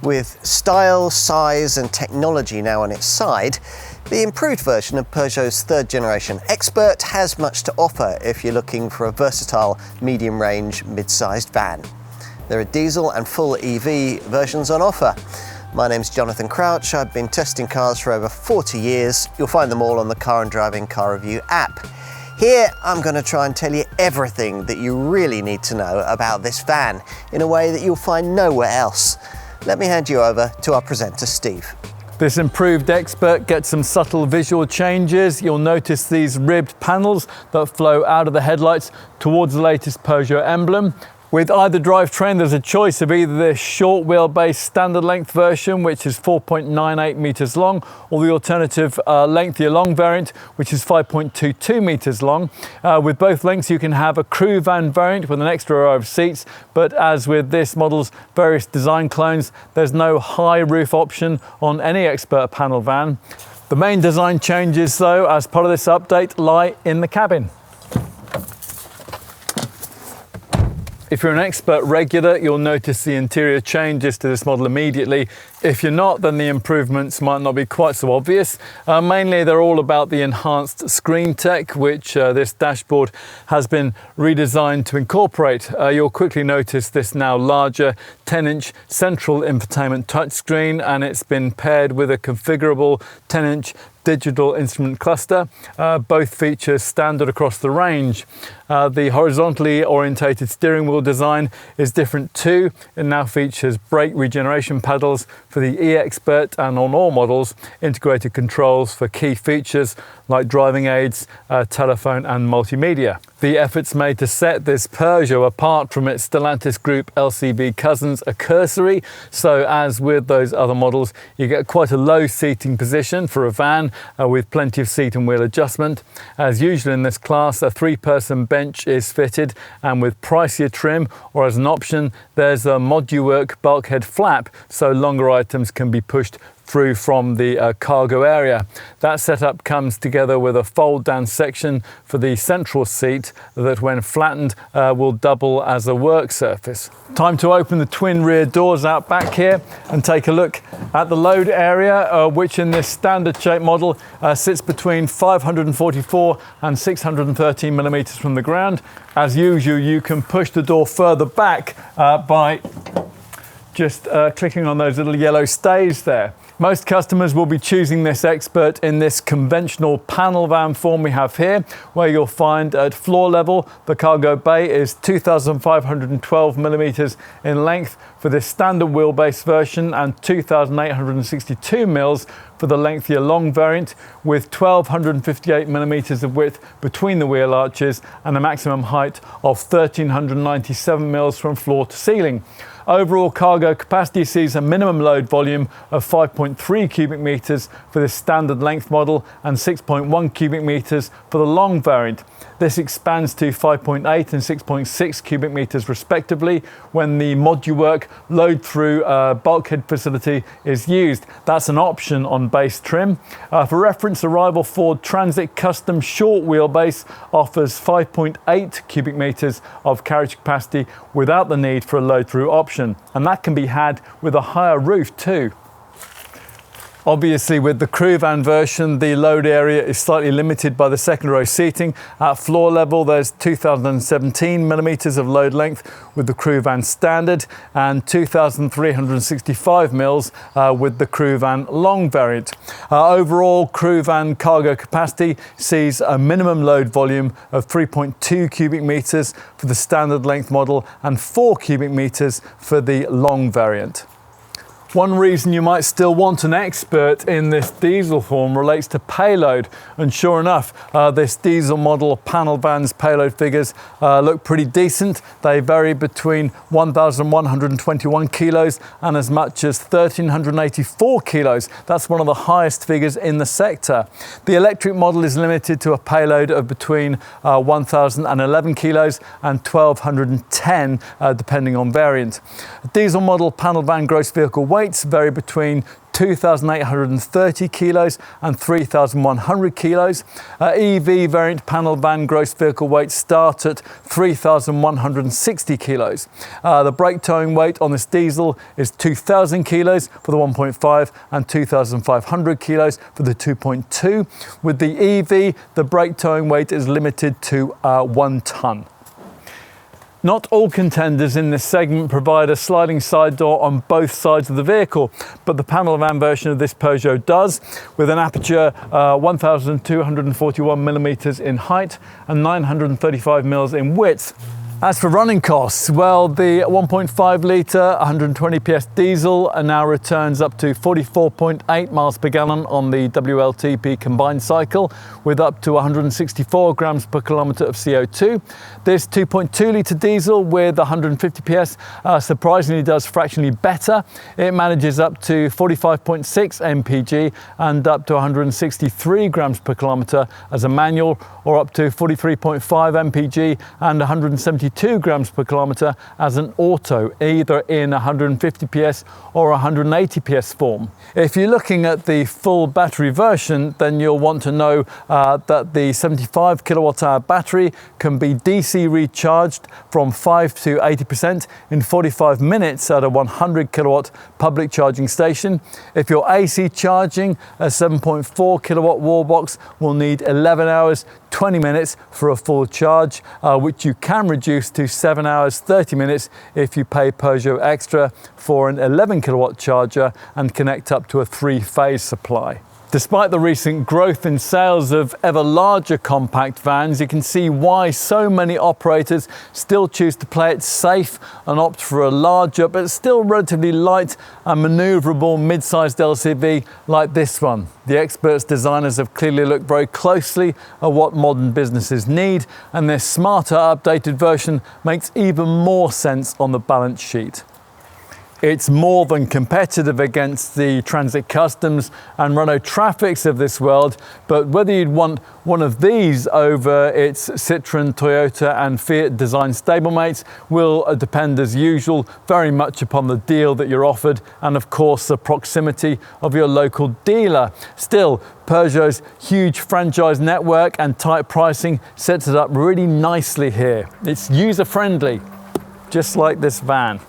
With style, size and technology now on its side, the improved version of Peugeot's third generation Expert has much to offer if you're looking for a versatile medium-range mid-sized van. There are diesel and full EV versions on offer. My name's Jonathan Crouch. I've been testing cars for over 40 years. You'll find them all on the Car and Driving Car Review app. Here, I'm going to try and tell you everything that you really need to know about this van in a way that you'll find nowhere else. Let me hand you over to our presenter, Steve. This improved Expert gets some subtle visual changes. You'll notice these ribbed panels that flow out of the headlights towards the latest Peugeot emblem. With either drivetrain, there's a choice of either this short wheelbase standard length version, which is 4.98 meters long, or the alternative lengthier long variant, which is 5.22 meters long. With both lengths, you can have a crew van variant with an extra row of seats, but as with this model's various design clones, there's no high roof option on any Expert panel van. The main design changes, though, as part of this update, lie in the cabin. If you're an Expert regular, you'll notice the interior changes to this model immediately. If you're not, then the improvements might not be quite so obvious. Mainly, they're all about the enhanced screen tech, which this dashboard has been redesigned to incorporate. You'll quickly notice this now larger 10-inch central infotainment touchscreen, and it's been paired with a configurable 10-inch digital instrument cluster. Both features standard across the range. The horizontally orientated steering wheel design is different too. It now features brake regeneration pedals for the E-Expert, and on all models, integrated controls for key features like driving aids, telephone and multimedia. The efforts made to set this Peugeot apart from its Stellantis Group LCV cousins are cursory, so as with those other models, you get quite a low seating position for a van with plenty of seat and wheel adjustment. As usual in this class, a 3-person bench is fitted, and with pricier trim, or as an option, there's a ModuWork bulkhead flap, so longer items can be pushed through from the cargo area. That setup comes together with a fold-down section for the central seat that, when flattened, will double as a work surface. Time to open the twin rear doors out back here and take a look at the load area, which in this standard shape model sits between 544 and 613 millimeters from the ground. As usual, you can push the door further back by just clicking on those little yellow stays there. Most customers will be choosing this Expert in this conventional panel van form we have here, where you'll find at floor level the cargo bay is 2,512 millimeters in length for this standard wheelbase version and 2,862 mils for the lengthier long variant, with 1,258 millimeters of width between the wheel arches and a maximum height of 1,397 mils from floor to ceiling. Overall cargo capacity sees a minimum load volume of 5.3 cubic meters for this standard length model and 6.1 cubic meters for the long variant. This expands to 5.8 and 6.6 cubic meters respectively when the ModuWork load-through bulkhead facility is used. That's an option on base trim. For reference, a rival Ford Transit Custom short wheelbase offers 5.8 cubic meters of carriage capacity without the need for a load-through option, and that can be had with a higher roof too. Obviously, with the crew van version, the load area is slightly limited by the second row seating. At floor level, there's 2,017 millimeters of load length with the crew van standard and 2,365 mils with the crew van long variant. Overall, crew van cargo capacity sees a minimum load volume of 3.2 cubic meters for the standard length model and 4 cubic meters for the long variant. One reason you might still want an Expert in this diesel form relates to payload, and sure enough, this diesel model panel van's payload figures look pretty decent. They vary between 1,121 kilos and as much as 1,384 kilos. That's one of the highest figures in the sector. The electric model is limited to a payload of between 1,011 kilos and 1,210, depending on variant. A diesel model panel van gross vehicle weight weights vary between 2,830 kilos and 3,100 kilos. EV variant panel van gross vehicle weight start at 3,160 kilos. The brake towing weight on this diesel is 2,000 kilos for the 1.5 and 2,500 kilos for the 2.2. With the EV, the brake towing weight is limited to 1 ton. Not all contenders in this segment provide a sliding side door on both sides of the vehicle, but the panel van version of this Peugeot does, with an aperture 1,241 millimeters in height and 935 mils in width. As for running costs, well, the 1.5 litre 120 PS diesel now returns up to 44.8 miles per gallon on the WLTP combined cycle, with up to 164 grams per kilometre of CO2. This 2.2 litre diesel with 150 PS surprisingly does fractionally better. It manages up to 45.6 mpg and up to 163 grams per kilometre as a manual, or up to 43.5 mpg and 172 grams per kilometre as an auto, either in 150 PS or 180 PS form. If you're looking at the full battery version, then you'll want to know that the 75 kilowatt hour battery can be DC recharged from 5 to 80% in 45 minutes at a 100 kilowatt public charging station. If you're AC charging, a 7.4 kilowatt wall box will need 11 hours 20 minutes for a full charge, which you can reduce to 7 hours 30 minutes if you pay Peugeot Extra for an 11 kilowatt charger and connect up to a 3-phase supply. Despite the recent growth in sales of ever larger compact vans, you can see why so many operators still choose to play it safe and opt for a larger but still relatively light and manoeuvrable mid-sized LCV like this one. The Expert's designers have clearly looked very closely at what modern businesses need, and this smarter, updated version makes even more sense on the balance sheet. It's more than competitive against the Transit Customs and Renault Trafics of this world, but whether you'd want one of these over its Citroën, Toyota and Fiat design stablemates will depend, as usual, very much upon the deal that you're offered and, of course, the proximity of your local dealer. Still, Peugeot's huge franchise network and tight pricing sets it up really nicely here. It's user-friendly, just like this van.